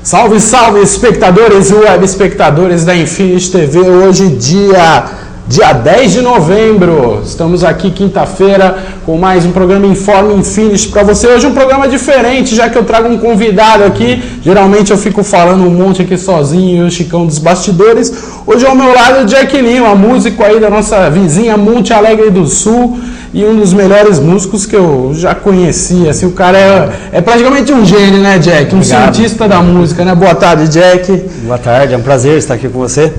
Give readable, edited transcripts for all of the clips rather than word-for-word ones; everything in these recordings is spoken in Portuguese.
Salve, salve, espectadores e web espectadores da Infinity TV. Hoje, dia 10 de novembro. Estamos aqui quinta-feira com mais um programa Informe Infinity para você. Hoje um programa diferente, já que eu trago um convidado aqui. Geralmente eu fico falando um monte aqui sozinho, o Chicão dos bastidores. Hoje ao meu lado o Jack Lima, músico aí da nossa vizinha Monte Alegre do Sul. E um dos melhores músicos que eu já conheci, assim, o cara é praticamente um gênio, né, Jack? Um cientista da música, né? Boa tarde, Jack. Boa tarde, é um prazer estar aqui com você.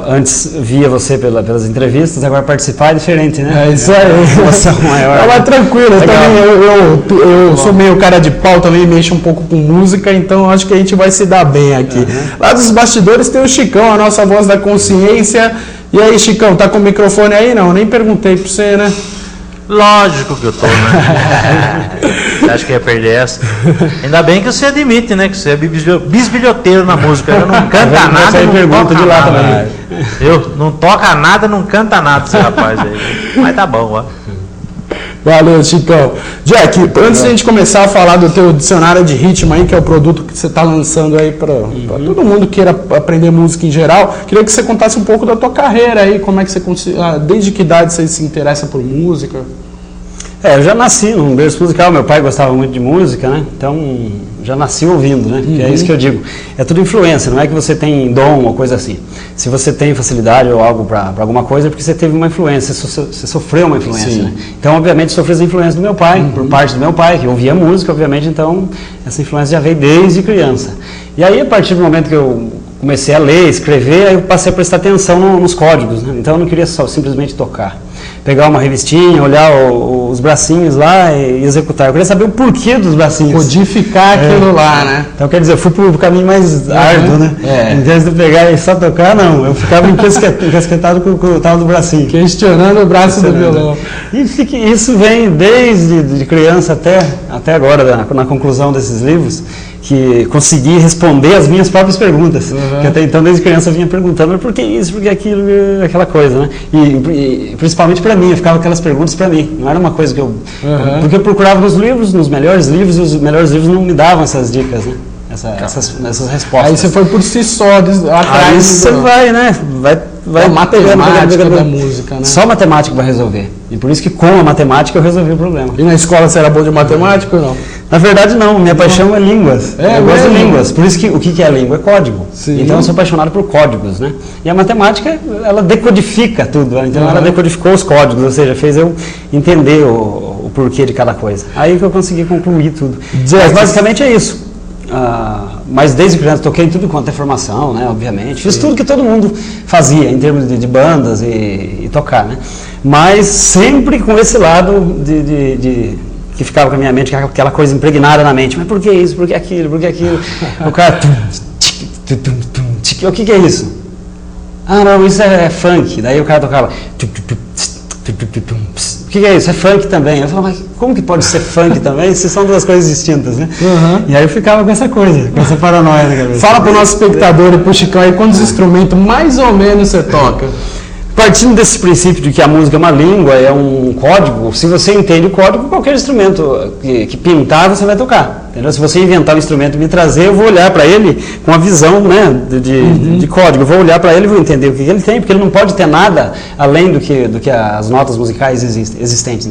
Antes via você pelas entrevistas, agora participar é diferente, né? É isso aí. Emoção maior. Não, mas tranquilo, eu sou meio cara de pau também, mexo um pouco com música, então acho que a gente vai se dar bem aqui. Lá dos bastidores tem o Chicão, a nossa voz da consciência. E aí, Chicão, tá com o microfone aí? Não, nem perguntei pra você, né? Lógico que eu tô, né? Você acha que ia perder essa? Ainda bem que você admite, né? Que você é bisbilhoteiro na música. Eu não canta nada, não pergunta de lá também. Eu não toca nada, não canta nada esse rapaz aí. Mas tá bom, ó. Valeu, Chicão. Jack, antes de a gente começar a falar do teu dicionário de ritmo aí, que é o produto que você está lançando aí para todo mundo que queira aprender música em geral, queria que você contasse um pouco da tua carreira aí, como é que você desde que idade você se interessa por música? Eu já nasci num berço musical, meu pai gostava muito de música, né? Então já nasci ouvindo, né? Que é isso que eu digo. É tudo influência, não é que você tem dom ou coisa assim. Se você tem facilidade ou algo para alguma coisa, é porque você teve uma influência, você sofreu uma influência, né? Então, obviamente, sofri as influências do meu pai, por parte do meu pai, que ouvia música, obviamente, então essa influência já veio desde criança. E aí, a partir do momento que eu comecei a ler, escrever, aí eu passei a prestar atenção nos códigos, né? Então eu não queria só simplesmente tocar. Pegar uma revistinha, olhar os bracinhos lá e executar. Eu queria saber o porquê dos bracinhos. Codificar aquilo lá, né? Então, quer dizer, eu fui para o caminho mais árduo, né? Em vez de pegar e só tocar, não. Eu ficava encasquetado com o tal do bracinho. Questionando o braço do violão. E isso vem desde criança até agora, na conclusão desses livros, que consegui responder as minhas próprias perguntas. Que até então, desde criança, eu vinha perguntando, mas por que isso, por que aquilo, aquela coisa, né? E principalmente para mim, eu ficava aquelas perguntas para mim. Não era uma coisa que eu... Porque eu procurava nos livros, nos melhores livros, e os melhores livros não me davam essas dicas, né? Essas respostas. Aí você foi por si só atrás. Aí você vai, né? Vai matemática da música, né? Só matemática vai resolver. E por isso que com a matemática eu resolvi o problema. E na escola você era bom de matemática ou não? Na verdade não, minha paixão é línguas. Eu gosto de línguas. Por isso que o que é a língua? É código. Sim. Então eu sou apaixonado por códigos, né? E a matemática, ela decodifica tudo. Então ela decodificou os códigos, ou seja, fez eu entender o porquê de cada coisa. Aí que eu consegui concluir tudo. Mas basicamente é isso. Mas desde criança toquei em tudo quanto é formação, né, obviamente. Fiz tudo que todo mundo fazia em termos de bandas e tocar, né? Mas sempre com esse lado que ficava com a minha mente, aquela coisa impregnada na mente. Mas por que isso? Por que aquilo? Por que aquilo? O cara... O que é isso? Ah, não, isso é funk. Daí o cara tocava... O que é isso? É funk também. Eu falava, mas como que pode ser funk também? Se são duas coisas distintas, né? E aí eu ficava com essa coisa, com essa paranoia na cabeça. Fala pro nosso espectador e pro Chicão aí quantos instrumentos mais ou menos você toca. Partindo desse princípio de que a música é uma língua, é um código, se você entende o código, qualquer instrumento que pintar, você vai tocar. Entendeu? Se você inventar um instrumento e me trazer, eu vou olhar para ele com a visão, né, de código. Eu vou olhar para ele e vou entender o que ele tem, porque ele não pode ter nada além do que as notas musicais existentes.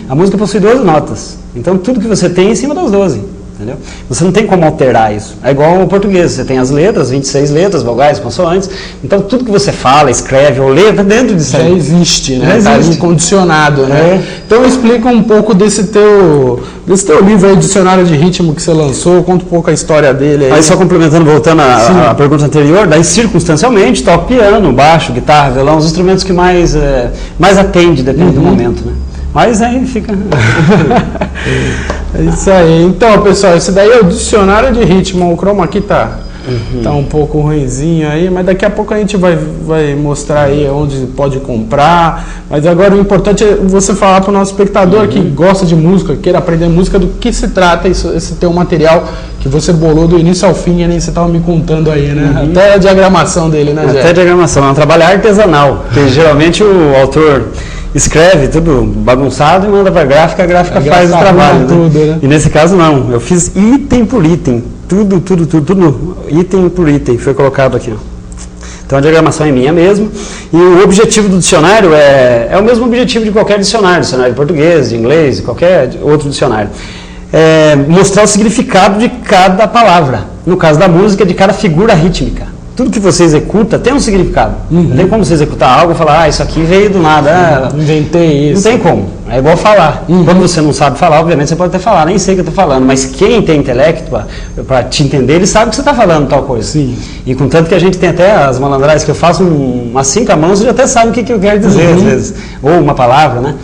A música possui 12 notas, então tudo que você tem é em cima das 12. Entendeu? Você não tem como alterar isso. É igual ao português, você tem as letras, 26 letras, vogais, consoantes. Então tudo que você fala, escreve ou lê, está dentro disso aí. Já existe, né? Está incondicionado, né? Então explica um pouco desse teu livro aí, Dicionário de Ritmo, que você lançou, conta um pouco a história dele aí. Aí só complementando, voltando à pergunta anterior, daí circunstancialmente toco piano, baixo, guitarra, violão, os instrumentos que mais atende, depende do momento, né? Mas aí fica... É isso aí. Então, pessoal, esse daí é o Dicionário de Ritmo. O chroma aqui tá um pouco ruinzinho aí, mas daqui a pouco a gente vai mostrar aí onde pode comprar. Mas agora o importante é você falar para o nosso espectador que gosta de música, queira aprender música, do que se trata esse teu material que você bolou do início ao fim, e nem você estava me contando aí, né? Até a diagramação dele, né, Zé? Até a diagramação. É um trabalho artesanal, que geralmente o autor escreve tudo bagunçado e manda para a gráfica faz o trabalho. Tudo, né? E nesse caso não, eu fiz item por item. Tudo, item por item, foi colocado aqui. Ó. Então a diagramação é minha mesmo. E o objetivo do dicionário é o mesmo objetivo de qualquer dicionário de português, de inglês, de qualquer outro dicionário. Mostrar o significado de cada palavra. No caso da música, de cada figura rítmica. Tudo que você executa tem um significado. Não tem como você executar algo e falar, isso aqui veio do nada. Inventei isso. Não tem como. É igual falar. Quando você não sabe falar, obviamente você pode até falar, nem sei o que eu estou falando, mas quem tem intelecto para te entender, ele sabe que você está falando tal coisa. Sim. E contanto que a gente tem até as malandragens que eu faço umas 5 mãos, você já até sabe o que eu quero dizer, às vezes. Ou uma palavra, né?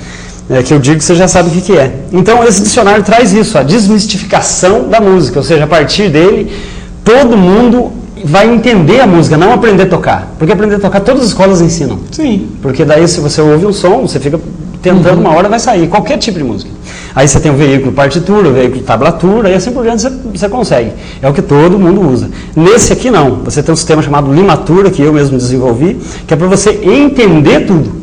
Que eu digo que você já sabe o que é. Então esse dicionário traz isso, a desmistificação da música, ou seja, a partir dele, todo mundo vai entender a música, não aprender a tocar. Porque aprender a tocar todas as escolas ensinam. Sim. Porque daí se você ouve um som, você fica tentando, uma hora vai sair, qualquer tipo de música. Aí você tem o veículo partitura, o veículo tablatura, e assim por diante você consegue. É o que todo mundo usa. Nesse aqui não, você tem um sistema chamado limatura, que eu mesmo desenvolvi, que é para você entender tudo.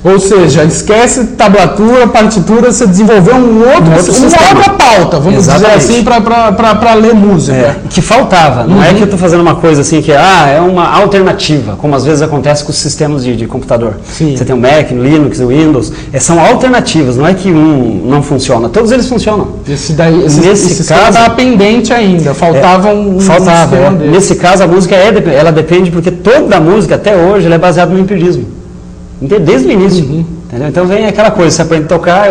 Ou seja, esquece tablatura, partitura, você desenvolveu uma outra pauta, vamos dizer assim, para ler música. Que faltava. Não é que eu estou fazendo uma coisa assim que é uma alternativa, como às vezes acontece com os sistemas de computador. Sim. Você tem o Mac, o Linux, o Windows, são alternativas, não é que um não funciona, todos eles funcionam. Esse caso está pendente ainda, faltava um sistema dele. Nesse caso a música ela depende porque toda a música até hoje ela é baseada no empirismo. Desde o início, entendeu? Então vem aquela coisa, você aprende a tocar,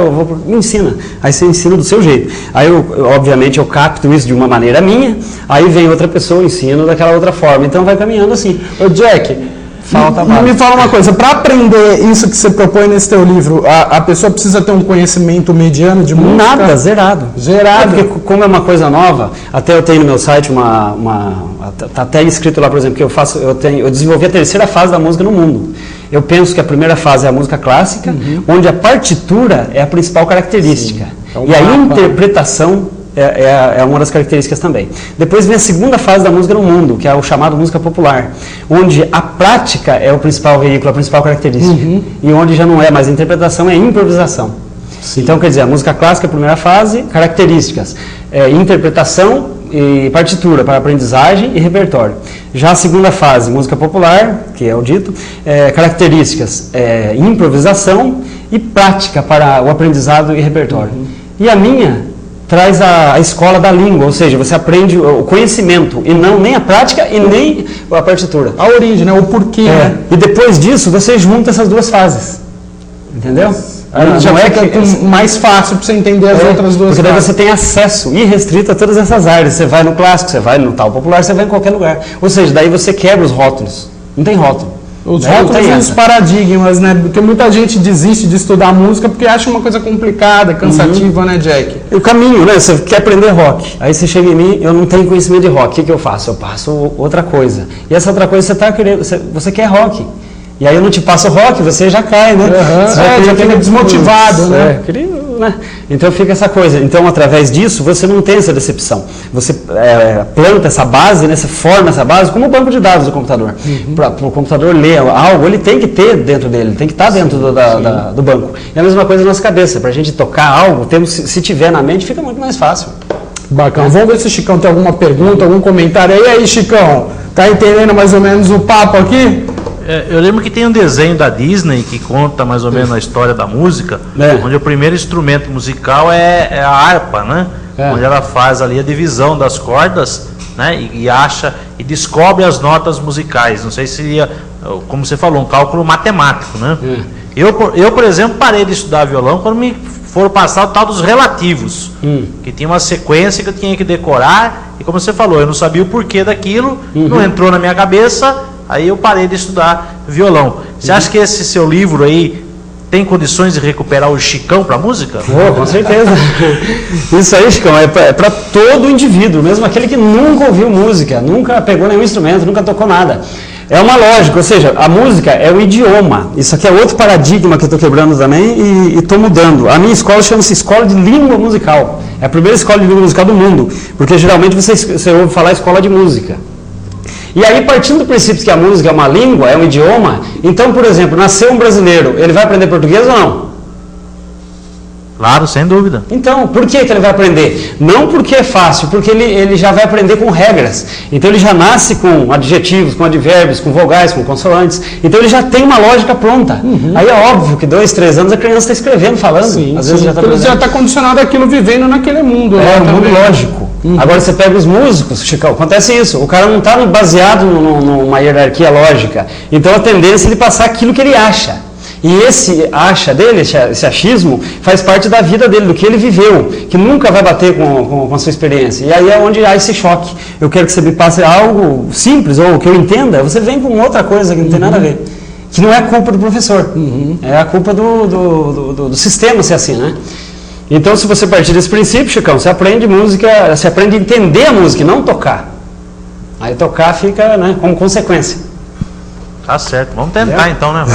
me ensina, aí você ensina do seu jeito. Aí obviamente eu capto isso de uma maneira minha, aí vem outra pessoa e ensina daquela outra forma, então vai caminhando assim. Ô Jack, me fala uma coisa, para aprender isso que você propõe nesse teu livro, a pessoa precisa ter um conhecimento mediano de música? Nada, zerado. Porque como é uma coisa nova, até eu tenho no meu site tá até escrito lá, por exemplo, que eu desenvolvi a terceira fase da música no mundo. Eu penso que a primeira fase é a música clássica, onde a partitura é a principal característica. E a interpretação é uma das características também. Depois vem a segunda fase da música no mundo, que é o chamado música popular, onde a prática é o principal veículo, a principal característica. E onde já não é mais a interpretação, é a improvisação. Sim. Então, quer dizer, a música clássica, a primeira fase, características, interpretação e partitura para aprendizagem e repertório. Já a segunda fase, música popular, que é o dito, características, improvisação e prática para o aprendizado e repertório. E a minha traz a escola da língua, ou seja, você aprende o conhecimento e não nem a prática e nem a partitura. A origem, né? O porquê. Né? E depois disso, você junta essas duas fases. Entendeu? Já fica mais fácil para você entender as outras duas. Porque daí você tem acesso irrestrito a todas essas áreas. Você vai no clássico, você vai no tal popular, você vai em qualquer lugar. Ou seja, daí você quebra os rótulos. Não tem rótulo. Os rótulos e os paradigmas, né? Porque muita gente desiste de estudar música porque acha uma coisa complicada, cansativa, né, Jack? E o caminho, né? Você quer aprender rock. Aí você chega em mim, eu não tenho conhecimento de rock. O que eu faço? Eu passo outra coisa. E essa outra coisa você quer rock. E aí eu não te passo rock, você já cai, né? Você já fica desmotivado, né? Então fica essa coisa. Então, através disso, você não tem essa decepção. Você planta essa base, né? Você forma essa base como o banco de dados do computador. Para o computador ler algo, ele tem que ter dentro dele, tem que estar dentro do banco. E a mesma coisa na nossa cabeça. Para a gente tocar algo, se tiver na mente, fica muito mais fácil. Bacana. Vamos ver se o Chicão tem alguma pergunta, algum comentário. E aí, Chicão? Tá entendendo mais ou menos o papo aqui? Eu lembro que tem um desenho da Disney que conta mais ou menos a história da música, onde o primeiro instrumento musical é a harpa, né? Onde ela faz ali a divisão das cordas, né? E acha e descobre as notas musicais. Não sei se seria, como você falou, um cálculo matemático, né? Eu, por exemplo, parei de estudar violão quando me foram passar o tal dos relativos, que tinha uma sequência que eu tinha que decorar, e como você falou, eu não sabia o porquê daquilo, não entrou na minha cabeça. Aí eu parei de estudar violão. Você acha que esse seu livro aí tem condições de recuperar o Chicão para a música? Com certeza. Isso aí, Chicão, é para todo indivíduo, mesmo aquele que nunca ouviu música, nunca pegou nenhum instrumento, nunca tocou nada. É uma lógica, ou seja, a música é o idioma. Isso aqui é outro paradigma que eu estou quebrando também e estou mudando. A minha escola chama-se Escola de Língua Musical. É a primeira escola de língua musical do mundo, porque geralmente você ouve falar escola de música. E aí, partindo do princípio que a música é uma língua, é um idioma, então, por exemplo, nasceu um brasileiro, ele vai aprender português ou não? Claro, sem dúvida. Então, por que ele vai aprender? Não porque é fácil, porque ele já vai aprender com regras. Então ele já nasce com adjetivos, com advérbios, com vogais, com consoantes. Então ele já tem uma lógica pronta. Aí é óbvio que 2, 3 anos a criança está escrevendo, falando. Sim, às vezes já está condicionado àquilo, vivendo naquele mundo. É um mundo lógico. Agora você pega os músicos, Chicão, acontece isso. O cara não está baseado numa hierarquia lógica. Então a tendência é ele passar aquilo que ele acha. E esse acha dele, esse achismo, faz parte da vida dele, do que ele viveu, que nunca vai bater com a sua experiência. E aí é onde há esse choque. Eu quero que você me passe algo simples, ou que eu entenda, você vem com outra coisa que não tem nada a ver. Que não é culpa do professor, é a culpa do sistema ser assim, né? Então, se você partir desse princípio, Chicão, você aprende música, você aprende a entender a música e não tocar. Aí tocar fica, né, como consequência. Tá certo, vamos tentar então, né?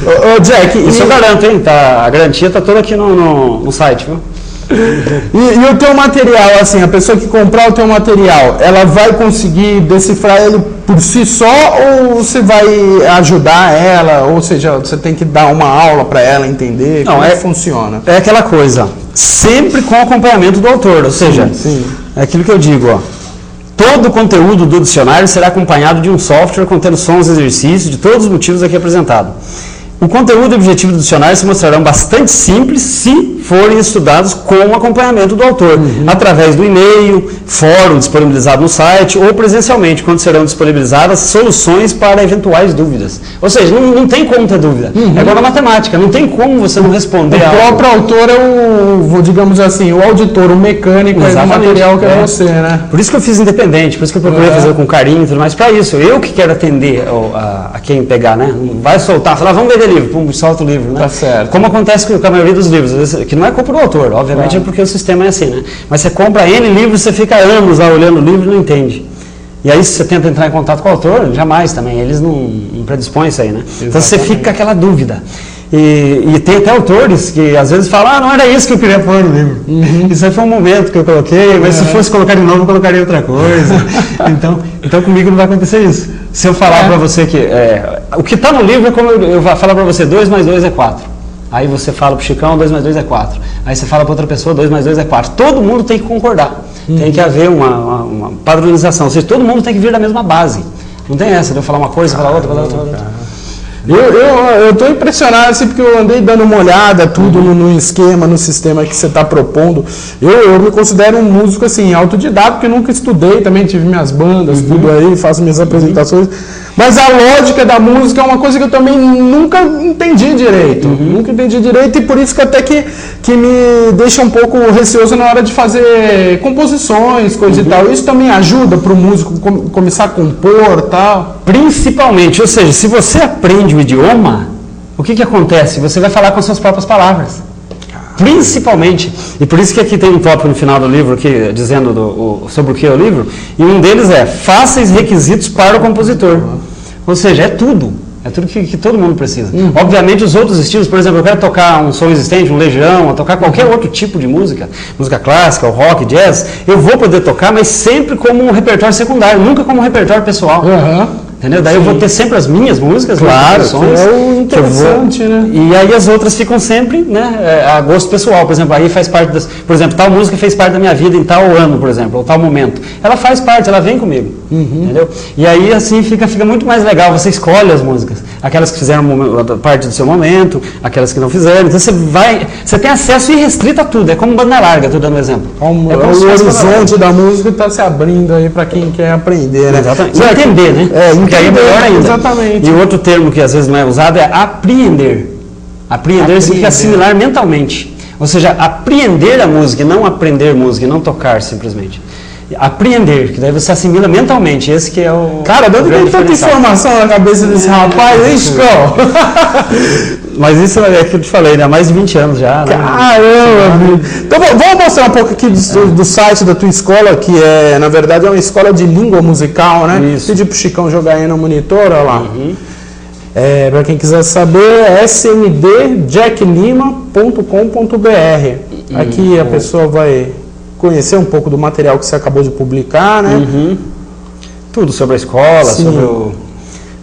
Ô, Jack, isso eu garanto, hein? Tá, a garantia está toda aqui no site, viu? E o teu material, assim, a pessoa que comprar o teu material, ela vai conseguir decifrar ele por si só ou você vai ajudar ela? Ou seja, você tem que dar uma aula para ela entender? Como é que funciona? É aquela coisa, sempre com acompanhamento do autor, ou seja, é aquilo que eu digo, ó. Todo o conteúdo do dicionário será acompanhado de um software contendo sons e exercícios de todos os motivos aqui apresentados. O conteúdo e objetivo do dicionário se mostrarão bastante simples se forem estudados com o acompanhamento do autor, através do e-mail, fórum disponibilizado no site ou presencialmente, quando serão disponibilizadas soluções para eventuais dúvidas. Ou seja, não tem como ter dúvida. É igual na matemática, não tem como você não responder. O próprio autor é o, digamos assim, o auditor, o mecânico do material que é você, né? Por isso que eu fiz independente, por isso que eu procurei fazer com carinho e tudo mais, para isso. Eu que quero atender a quem pegar, né? Não vai soltar, falar, vamos ver livro, pum, solta o livro, né? Tá certo. Como acontece com a maioria dos livros, que não é culpa do autor, obviamente é porque o sistema é assim, né? Mas você compra N livros, você fica anos lá olhando o livro e não entende. E aí você tenta entrar em contato com o autor, jamais também, eles não predispõem isso aí, né? Exatamente. Então você fica com aquela dúvida. E tem até autores que às vezes falam, não era isso que eu queria pôr no livro. Isso aí foi um momento que eu coloquei, mas se fosse colocar de novo, eu colocaria outra coisa. Então comigo não vai acontecer isso. Se eu falar para você que o que está no livro é como eu falar para você, 2 mais 2 é 4. Aí você fala para o Chicão, 2 mais 2 é 4. Aí você fala para outra pessoa, 2 mais 2 é 4. Todo mundo tem que concordar. Tem que haver uma padronização. Ou seja, todo mundo tem que vir da mesma base. Não tem essa de eu falar uma coisa, falar outra, falar outra. Eu estou impressionado assim, porque eu andei dando uma olhada tudo no esquema, no sistema que você está propondo. Eu me considero um músico assim, autodidata, porque eu nunca estudei, também tive minhas bandas, tudo aí, faço minhas apresentações. Mas a lógica da música é uma coisa que eu também nunca entendi direito. Nunca entendi direito e por isso que até que me deixa um pouco receoso na hora de fazer composições, coisa e tal. Isso também ajuda para o músico começar a compor e tal? Principalmente, ou seja, se você aprende o idioma, o que acontece? Você vai falar com as suas próprias palavras. Principalmente. E por isso que aqui tem um tópico no final do livro aqui, dizendo sobre o que é o livro, e um deles é fáceis requisitos para o compositor. Ou seja, é tudo que todo mundo precisa. Obviamente os outros estilos, por exemplo, eu quero tocar um som existente, um Legião, ou tocar qualquer outro tipo de música clássica, ou rock, jazz, eu vou poder tocar, mas sempre como um repertório secundário, nunca como um repertório pessoal. Entendeu? Daí eu vou ter sempre as minhas músicas, claro, é interessante, né? E aí as outras ficam sempre, né, a gosto pessoal. Por exemplo, aí faz parte por exemplo, tal música fez parte da minha vida em tal ano, por exemplo, ou tal momento. Ela faz parte, ela vem comigo, entendeu? E aí assim fica muito mais legal, você escolhe as músicas, aquelas que fizeram parte do seu momento, aquelas que não fizeram. Então você tem acesso irrestrito a tudo, é como banda larga, estou dando um exemplo. O horizonte da música está se abrindo aí para quem quer aprender, né? Exatamente. Entender, né? Porque aí é melhor ainda. Exatamente. E outro termo que às vezes não é usado é apreender. Apreender significa assimilar mentalmente. Ou seja, apreender a música, não aprender música, não tocar simplesmente. Apreender, que daí você assimila mentalmente. Esse que é o... Cara, deve ter tanta informação na cabeça desse rapaz, hein, Chico? Mas isso é que eu te falei, né? Há mais de 20 anos já. Né? Caramba! Então vamos mostrar um pouco aqui do site da tua escola, que na verdade é uma escola de língua musical, né? Isso. Pedi pro Chicão jogar aí no monitor, olha lá. Para quem quiser saber, é smdjacklima.com.br. Aqui a pessoa vai conhecer um pouco do material que você acabou de publicar, né? Tudo sobre a escola, sobre o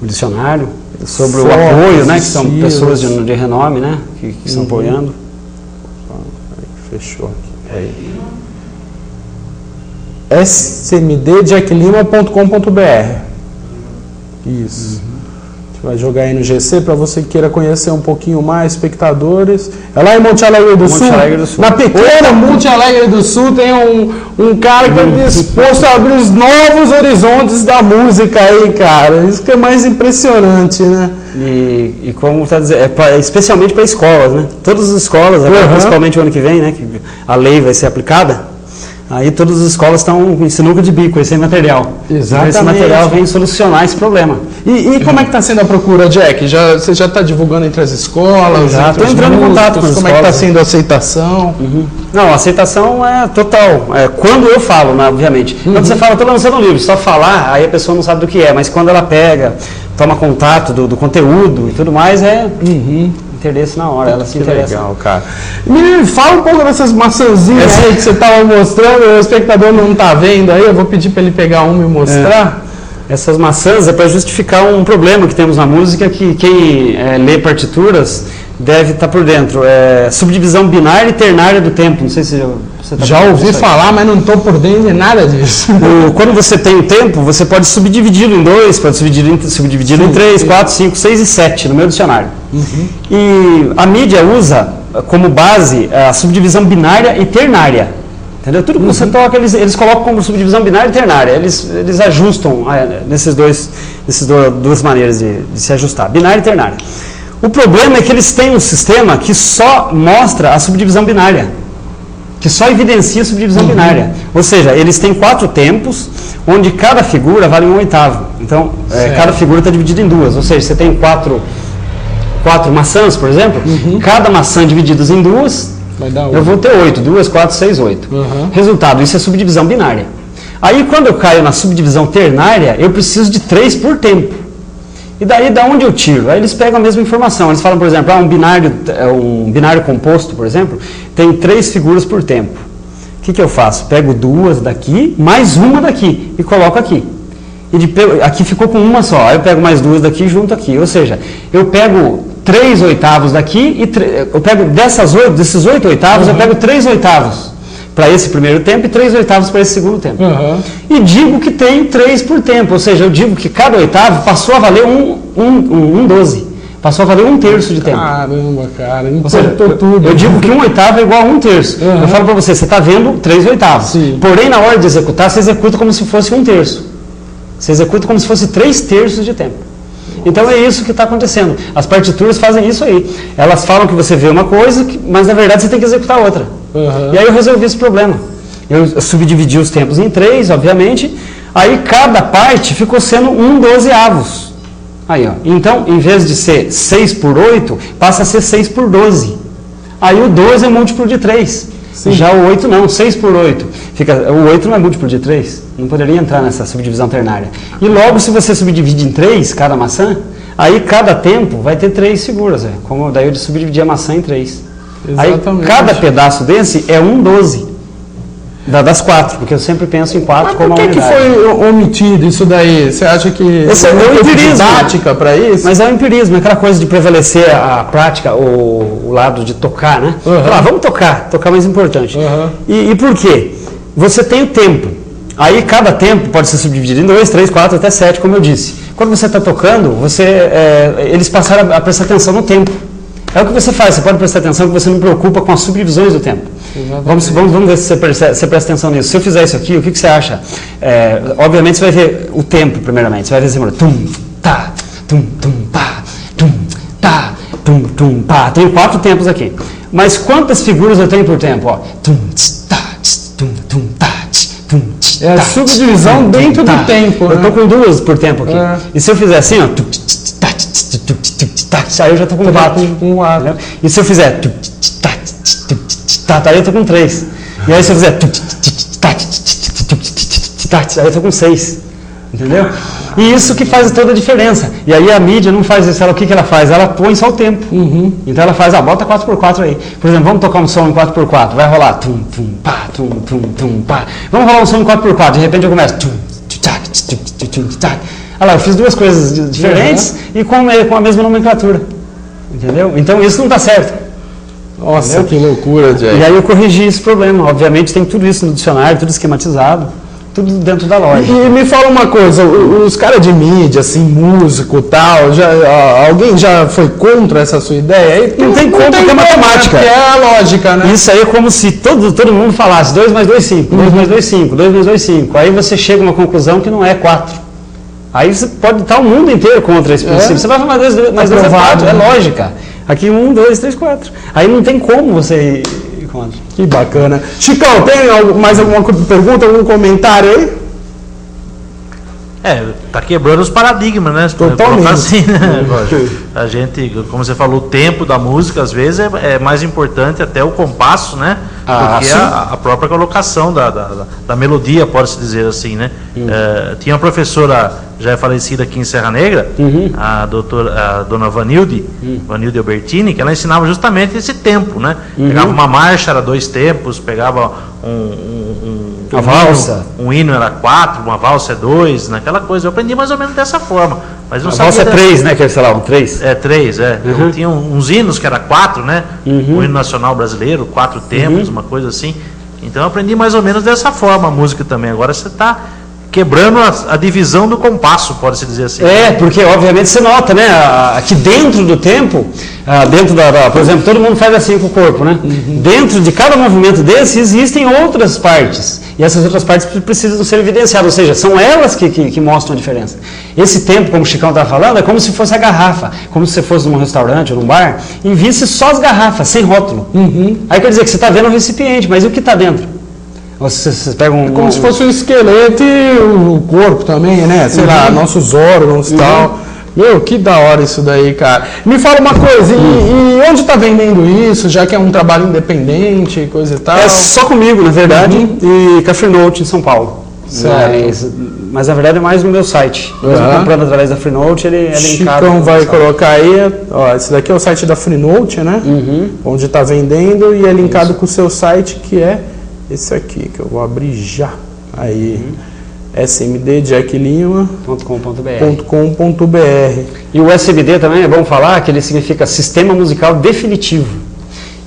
dicionário, sobre o apoio, né? Que são pessoas de renome, né? Que estão apoiando. Fechou aqui. Aí. smdjacklima.com.br. Isso. A gente vai jogar aí no GC para você que queira conhecer um pouquinho mais, espectadores. É lá em Monte Alegre do Sul. Na pequena Monte Alegre do Sul tem um cara que está disposto a abrir os novos horizontes da música aí, cara. Isso que é mais impressionante, né? E como está dizendo, especialmente para escolas, né? Todas as escolas, principalmente o ano que vem, né? Que a lei vai ser aplicada. Aí todas as escolas estão em sinuca de bico, esse material. Exatamente. Esse material vem solucionar esse problema. E como é que está sendo a procura, Jack? Você já está divulgando entre as escolas? Estou entrando em contato com as escolas. Como é que está sendo a aceitação? Não, a aceitação é total. Quando eu falo, né, obviamente. Quando você fala, estou lançando um livro, só falar, aí a pessoa não sabe do que é. Mas quando ela pega, toma contato do conteúdo e tudo mais, interesse na hora, ela se interessa. Legal, cara. Me fala um pouco dessas maçãzinhas aí que você estava mostrando, o espectador não está vendo aí, eu vou pedir para ele pegar uma e mostrar. Essas maçãs é para justificar um problema que temos na música, que quem lê partituras deve estar por dentro. Subdivisão binária e ternária do tempo. Não sei se você já ouvi falar, mas não estou por dentro de nada disso. Quando você tem o tempo, você pode subdividi-lo em 2, pode subdividi-lo em 3, 4, 5, 6 e 7 no meu dicionário. E a mídia usa como base a subdivisão binária e ternária. Entendeu? Tudo que você toca, eles colocam como subdivisão binária e ternária. Eles ajustam nessas duas maneiras de se ajustar, binária e ternária. O problema é que eles têm um sistema que só mostra a subdivisão binária, que só evidencia a subdivisão binária. Ou seja, eles têm 4 tempos, onde cada figura vale 1/8. Então, cada figura está dividida em 2. Ou seja, você tem 4 maçãs, por exemplo, cada maçã divididas em 2, eu vou ter 8. 2, 4, 6, 8. Resultado, isso é subdivisão binária. Aí, quando eu caio na subdivisão ternária, eu preciso de 3 por tempo. E daí, da onde eu tiro? Aí eles pegam a mesma informação. Eles falam, por exemplo, um binário composto, por exemplo, tem 3 figuras por tempo. O que eu faço? Pego 2 daqui, mais uma daqui, e coloco aqui. Aqui ficou com uma só. Aí eu pego mais 2 daqui e junto aqui. Ou seja, eu pego 3/8 daqui, eu pego desses 8/8, eu pego 3/8 para esse primeiro tempo e 3/8 para esse segundo tempo. E digo que tem 3 por tempo, ou seja, eu digo que cada oitavo passou a valer um 12. Passou a valer 1/3 de tempo. Caramba, cara, tudo. Eu digo que 1/8 é igual a 1/3. Eu falo para você está vendo 3/8. Sim. Porém, na hora de executar, você executa como se fosse 1/3. Você executa como se fosse 3/3 de tempo. Então é isso que está acontecendo. As partituras fazem isso aí. Elas falam que você vê uma coisa, mas na verdade você tem que executar outra. E aí eu resolvi esse problema. Eu subdividi os tempos em 3, obviamente. Aí cada parte ficou sendo 1/12. Aí, ó. Então, em vez de ser 6 por 8, passa a ser 6 por 12. Aí o 12 é múltiplo de 3. Sim. Já o 8 não, 6 por 8. O 8 não é múltiplo de 3. Não poderia entrar nessa subdivisão ternária. E logo, se você subdivide em 3, cada maçã, aí cada tempo vai ter 3 figuras. Como daí eu subdividi a maçã em 3. Exatamente. Aí cada pedaço desse é 1/12 das 4, porque eu sempre penso em 4 como uma unidade. Por que foi omitido isso daí? Você acha que esse é o empirismo didática para isso? Mas é o empirismo, aquela coisa de prevalecer a prática, o lado de tocar, né? Vamos tocar é mais importante. E por quê? Você tem o tempo. Aí cada tempo pode ser subdividido em 2, 3, 4, até 7, como eu disse. Quando você está tocando, eles passaram a prestar atenção no tempo. É o que você faz, você pode prestar atenção que você não preocupa com as subdivisões do tempo. Vamos ver se você presta atenção nisso. Se eu fizer isso aqui, o que você acha? Obviamente você vai ver o tempo, primeiramente. Você vai ver assim, tum, tá, tum, pá, tum, tá, tum, pá. Tem 4 tempos aqui. Mas quantas figuras eu tenho por tempo? Ó, tum, tá, tum, tá, tum, é a subdivisão dentro do tempo. Eu estou com 2 por tempo aqui. E se eu fizer assim, ó, aí eu já estou com 4. E se eu fizer aí eu estou com 3. E aí se eu fizer aí eu estou com 6. Entendeu? E isso que faz toda a diferença. E aí a mídia não faz isso. O que ela faz? Ela põe só o tempo. Então ela faz, bota 4x4 aí. Por exemplo, vamos tocar um som em 4x4. Vai rolar tum, pá, tum, pá. Vamos rolar um som em 4x4. De repente eu começo olha lá, eu fiz 2 coisas diferentes e com a mesma nomenclatura. Entendeu? Então isso não está certo. Nossa, entendeu? Que loucura, Jack. E aí eu corrigi esse problema. Obviamente tem tudo isso no dicionário, tudo esquematizado, tudo dentro da lógica. E me fala uma coisa, os caras de mídia, assim, músico e tal, alguém já foi contra essa sua ideia? Não tem como, porque é matemática. É a lógica, né? Isso aí é como se todo mundo falasse 2 mais 2, 5, 2 mais 2, 5, 2 mais 2, 5. Aí você chega a uma conclusão que não é 4. Aí você pode estar o mundo inteiro contra esse princípio. Você vai falar 2 mais 2 é 4, é lógica. Aqui 1, 2, 3, 4. Aí não tem como você ir contra. Que bacana. Chicão, tem mais alguma pergunta, algum comentário aí? Tá quebrando os paradigmas, né? Totalmente. Assim, né? A gente, como você falou, o tempo da música, às vezes, é mais importante até o compasso, né? Do que a própria colocação da melodia, pode-se dizer assim, né? Tinha uma professora já falecida aqui em Serra Negra, a dona Vanilde Albertini, que ela ensinava justamente esse tempo, né? Pegava uma marcha, era 2 tempos, pegava uma valsa. Um hino era 4, uma valsa é 2, naquela coisa. Eu aprendi mais ou menos dessa forma. Mas não a valsa é 3, né? Que é, sei lá, um 3. É 3, é. Tinha uns hinos que era 4, né? O hino nacional brasileiro, 4 tempos, uma coisa assim. Então eu aprendi mais ou menos dessa forma a música também. Agora você está quebrando a divisão do compasso, pode-se dizer assim. Porque obviamente você nota, né? Aqui dentro do tempo, por exemplo, todo mundo faz assim com o corpo, né? Dentro de cada movimento desse existem outras partes. E essas outras partes precisam ser evidenciadas, ou seja, são elas que mostram a diferença. Esse tempo, como o Chicão estava falando, é como se fosse a garrafa, como se você fosse num restaurante ou num bar, e visse só as garrafas, sem rótulo. Aí quer dizer que você está vendo o recipiente, mas e o que está dentro? Você pega como se fosse o esqueleto e o corpo também, né? Sei lá, nossos órgãos e tal. Meu, que da hora isso daí, cara. Me fala uma coisa, e onde está vendendo isso, já que é um trabalho independente e coisa e tal? É só comigo, na verdade, e com a Freenote em São Paulo. Certo. Mas na verdade é mais no meu site. Mesmo comprando através da Freenote, ele é linkado. Chicão vai colocar aí, ó, esse daqui é o site da Freenote, né? Onde está vendendo e é linkado com o seu site, que é esse aqui, que eu vou abrir já. Aí, smdjacklima.com.br. E o SMD também é bom falar que ele significa Sistema Musical Definitivo.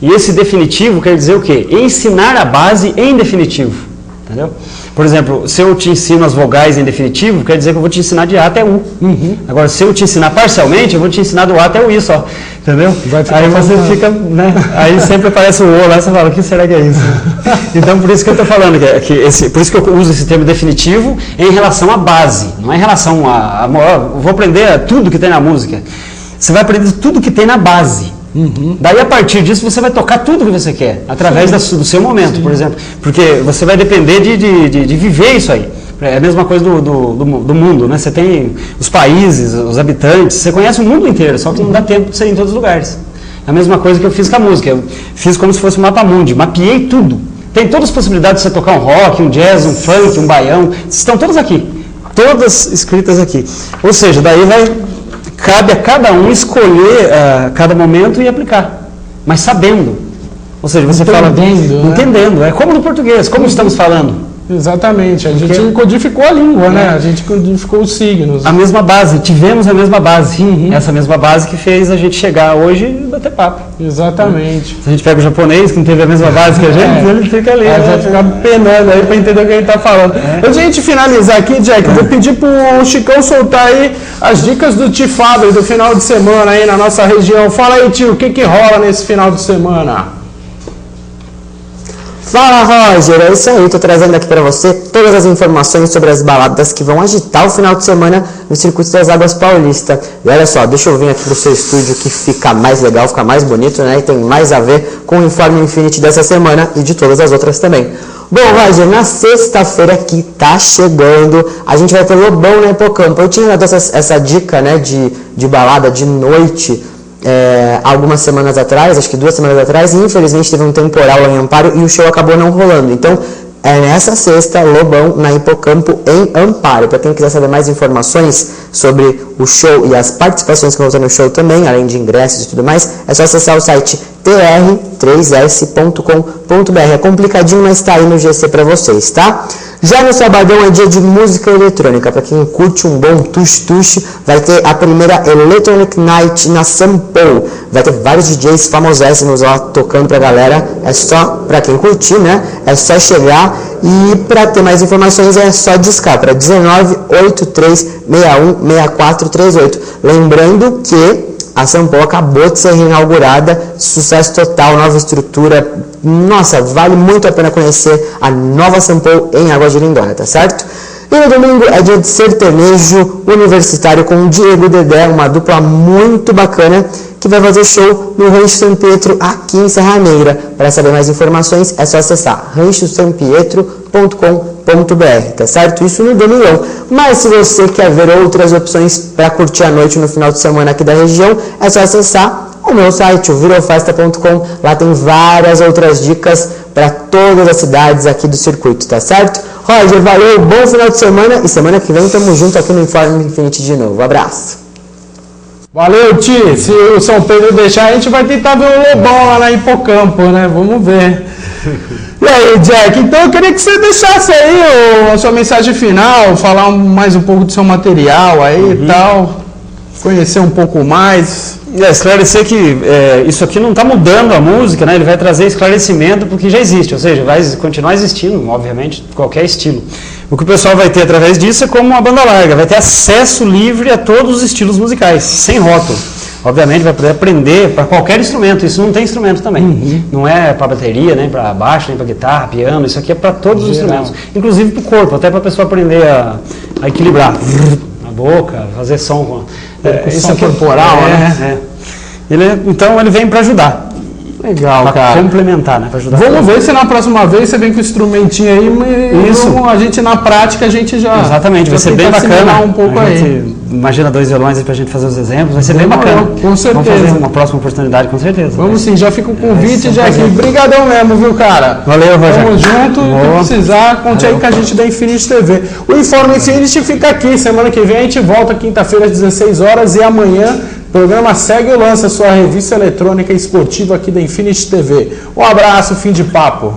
E esse definitivo quer dizer o quê? Ensinar a base em definitivo. Entendeu? Por exemplo, se eu te ensino as vogais em definitivo, quer dizer que eu vou te ensinar de A até U. Agora, se eu te ensinar parcialmente, eu vou te ensinar do A até o I só. Entendeu? Aí você fica, né? Aí sempre aparece o O lá, você fala, o que será que é isso? Então, por isso que eu estou falando, por isso que eu uso esse termo definitivo em relação à base, não é em relação eu vou aprender tudo que tem na música. Você vai aprender tudo que tem na base. Daí a partir disso você vai tocar tudo que você quer, através do seu momento, por exemplo, porque você vai depender de viver isso aí. É a mesma coisa do mundo, né? Você tem os países, os habitantes, você conhece o mundo inteiro, só que não dá tempo de você ir em todos os lugares. É a mesma coisa que eu fiz com a música, eu fiz como se fosse um mapa mundi, mapeei tudo. Tem todas as possibilidades de você tocar um rock, um jazz, um funk, um baião, estão todas aqui, todas escritas aqui. Ou seja, daí cabe a cada um escolher cada momento e aplicar, mas sabendo. Ou seja, você fala entendendo. É como no português, como estamos falando. Exatamente, a gente codificou a língua, né? A gente codificou os signos. A mesma base, tivemos a mesma base. Essa mesma base que fez a gente chegar hoje e bater papo. Exatamente. Se a gente pega o japonês, que não teve a mesma base que a gente, ele fica ali. Vai ficar penando aí para entender o que ele está falando. Antes de a gente finalizar aqui, Jack, eu vou pedir pro Chicão soltar aí as dicas do Tifado do final de semana aí na nossa região. Fala aí, tio, o que rola nesse final de semana? Fala, Roger, é isso aí, tô trazendo aqui para você todas as informações sobre as baladas que vão agitar o final de semana no Circuito das Águas Paulista. E olha só, deixa eu vir aqui pro seu estúdio que fica mais legal, fica mais bonito, né? E tem mais a ver com o Informe Infinity dessa semana e de todas as outras também. Bom, Roger, na sexta-feira que tá chegando, a gente vai ter Lobão na Hipocampo. Eu tinha dado essa dica, né, de balada de noite, algumas semanas atrás, acho que 2 semanas atrás, e infelizmente teve um temporal lá em Amparo e o show acabou não rolando. Então, nessa sexta, Lobão na Hipocampo em Amparo. Para quem quiser saber mais informações sobre o show e as participações que vão ter no show também, além de ingressos e tudo mais, é só acessar o site tr3s.com.br. É complicadinho, mas tá aí no GC para vocês, tá? Já no sabadão é dia de música eletrônica. Para quem curte um bom tush-tush, vai ter a primeira Electronic Night na Sample. Vai ter vários DJs famosíssimos lá tocando pra galera. É só, para quem curtir, né? É só chegar. E para ter mais informações é só discar para 1983616438. Lembrando que a Sample acabou de ser reinaugurada, sucesso total, nova estrutura. Nossa, vale muito a pena conhecer a nova Sample em Águas de Lindóia, tá certo? E no domingo é dia de sertanejo universitário com o Diego e Dedé, uma dupla muito bacana que vai fazer show no Rancho São Pietro aqui em Serra Negra. Para saber mais informações é só acessar ranchosampietro.com.br, tá certo? Isso no domingão. Mas se você quer ver outras opções para curtir a noite no final de semana aqui da região, é só acessar o meu site, o virofesta.com. Lá tem várias outras dicas para todas as cidades aqui do circuito, tá certo? Roger, valeu, bom final de semana e semana que vem tamo junto aqui no Informe Infinity de novo. Abraço! Valeu, Ti. Se o São Pedro deixar, a gente vai tentar ver o Lobão lá na Hipocampo, né? Vamos ver. E aí, Jack, então eu queria que você deixasse aí a sua mensagem final, falar mais um pouco do seu material aí e tal, conhecer um pouco mais. Esclarecer que isso aqui não está mudando a música, né? Ele vai trazer esclarecimento porque já existe, ou seja, vai continuar existindo, obviamente, qualquer estilo. O que o pessoal vai ter através disso é como uma banda larga, vai ter acesso livre a todos os estilos musicais, sem rótulo. Obviamente vai poder aprender para qualquer instrumento, isso não tem instrumento também. Não é para bateria, nem para baixo, nem para guitarra, piano, isso aqui é para todos os instrumentos, inclusive para o corpo, até para a pessoa aprender a equilibrar a boca, fazer som com isso é corporal, né? Então ele vem para ajudar. Legal, pra cara. Complementar, né? Pra ajudar. Vamos ver se na próxima vez você vem com o instrumentinho aí, mas isso. A gente na prática a gente já. Exatamente, vai ser bem bacana. Um pouco aí. Imagina 2 violões aí pra gente fazer os exemplos, vai ser bem bacana. Com certeza. Vamos fazer uma próxima oportunidade, com certeza. Vamos sim, já fica o convite, já aqui. Obrigadão mesmo, viu, cara? Valeu, Rogério. Tamo junto, se precisar, conte aí com a gente da Infinity TV. O Informe Infinity fica aqui, semana que vem a gente volta quinta-feira às 16 horas e amanhã o programa Segue ou Lança, sua revista eletrônica e esportiva aqui da Infinity TV. Um abraço, fim de papo.